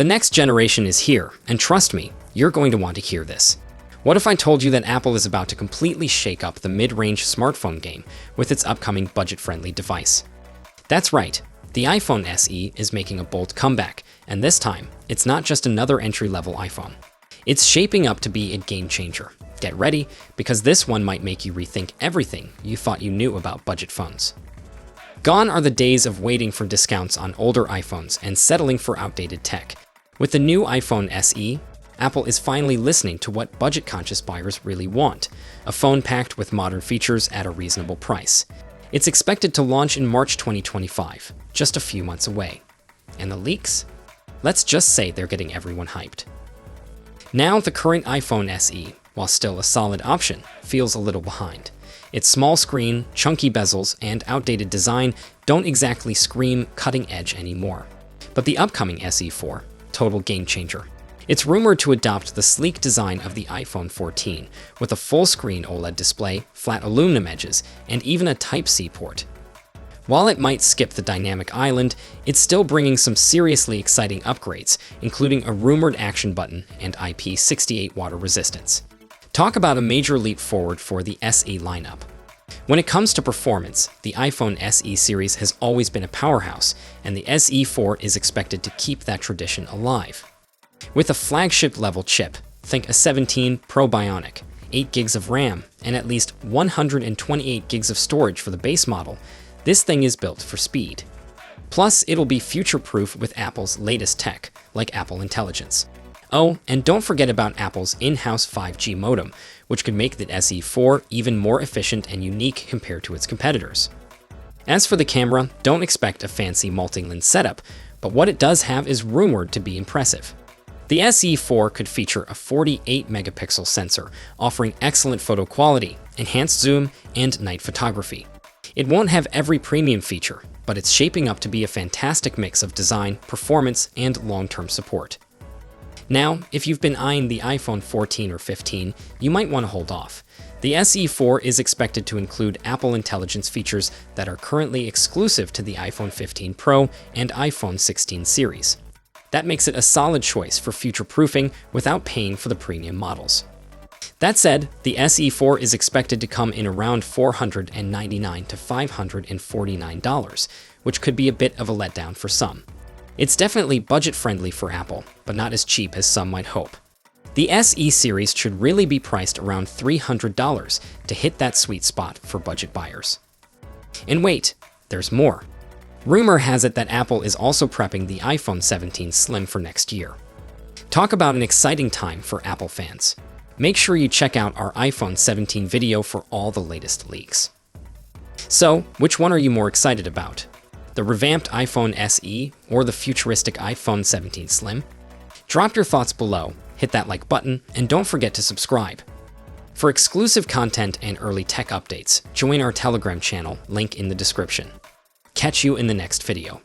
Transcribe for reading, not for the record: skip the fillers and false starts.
The next generation is here, and trust me, you're going to want to hear this. What if I told you that Apple is about to completely shake up the mid-range smartphone game with its upcoming budget-friendly device? That's right, the iPhone SE is making a bold comeback, and this time, it's not just another entry-level iPhone. It's shaping up to be a game-changer. Get ready, because this one might make you rethink everything you thought you knew about budget phones. Gone are the days of waiting for discounts on older iPhones and settling for outdated tech. With the new iPhone SE, Apple is finally listening to what budget-conscious buyers really want, a phone packed with modern features at a reasonable price. It's expected to launch in March 2025, just a few months away. And the leaks? Let's just say they're getting everyone hyped. Now, the current iPhone SE, while still a solid option, feels a little behind. Its small screen, chunky bezels, and outdated design don't exactly scream cutting edge anymore. But the upcoming SE4, total game changer. It's rumored to adopt the sleek design of the iPhone 14, with a full-screen OLED display, flat aluminum edges, and even a Type-C port. While it might skip the dynamic island, it's still bringing some seriously exciting upgrades, including a rumored action button and IP68 water resistance. Talk about a major leap forward for the SE lineup. When it comes to performance, the iPhone SE series has always been a powerhouse, and the SE4 is expected to keep that tradition alive. With a flagship-level chip, think a 17 Pro Bionic, 8 gigs of RAM, and at least 128 gigs of storage for the base model, this thing is built for speed. Plus, it'll be future-proof with Apple's latest tech, like Apple Intelligence. Oh, and don't forget about Apple's in-house 5G modem, which could make the SE4 even more efficient and unique compared to its competitors. As for the camera, don't expect a fancy multi-lens setup, but what it does have is rumored to be impressive. The SE4 could feature a 48-megapixel sensor, offering excellent photo quality, enhanced zoom, and night photography. It won't have every premium feature, but it's shaping up to be a fantastic mix of design, performance, and long-term support. Now, if you've been eyeing the iPhone 14 or 15, you might want to hold off. The SE4 is expected to include Apple Intelligence features that are currently exclusive to the iPhone 15 Pro and iPhone 16 series. That makes it a solid choice for future-proofing without paying for the premium models. That said, the SE4 is expected to come in around $499 to $549, which could be a bit of a letdown for some. It's definitely budget-friendly for Apple, but not as cheap as some might hope. The SE series should really be priced around $300 to hit that sweet spot for budget buyers. And wait, there's more. Rumor has it that Apple is also prepping the iPhone 17 Slim for next year. Talk about an exciting time for Apple fans. Make sure you check out our iPhone 17 video for all the latest leaks. So, which one are you more excited about? The revamped iPhone SE or the futuristic iPhone 17 Slim? Drop your thoughts below, hit that like button, and don't forget to subscribe. For exclusive content and early tech updates, join our Telegram channel, link in the description. Catch you in the next video.